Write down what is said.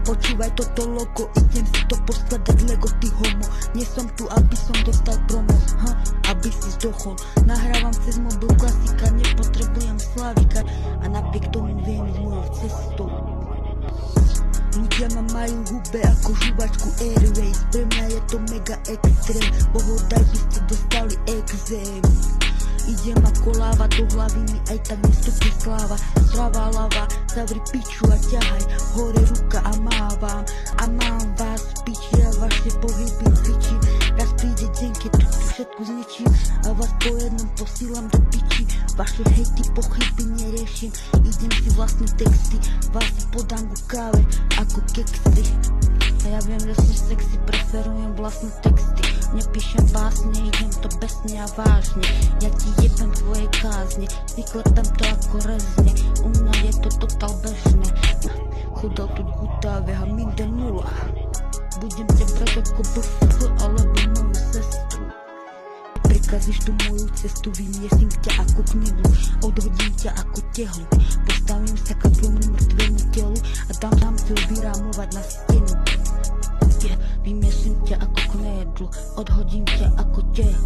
Počúvaj toto logo, idem si to poskladať Lego, ty homo. Nie som tu, aby som dostal promo, aby si zdochol. Nahrávam cez mobil klasika, nepotrebujem slavika a napriek tomu viem ísť mojou cestou. Ľudia ma majú hube ako žuvačku Airways. Pre mňa je to mega extrém, pohodaj by ste dostali exém. Idem ako láva, do hlavy mi aj tak nestupne sláva. Zdravá lava, zavri piču a ťahaj hore ruka a mávam. A mám vás v piči a vaše pohyby cvičím. Raz príde deň, keď tu všetku zničím a vás po jednom posílam do piči. Vaše hejty, pochyby neriešim. Idem si vlastné texty, vás si podám ku káve ako keksy. A ja viem, že som sexy, preferujem vlastné texty. Nepíšem básne, idem to besne a vážne. Ja ti jebem tvoje kázne, vyklepem to ako rezne. U mňa je to totál bežné. Chudal tu gutáve a minde nula. Budem ťa brať ako BFF alebo moju sestru. Prikazíš tu moju cestu, vymiesím ťa ako knihu. Odhodím ťa ako tehlu. Postavím sa k tvojmu mŕtvemu telu a dám si ho vyrámovať na stenu. Vymiesím ťa ako knedlu, odhodím ťa ako tehlu.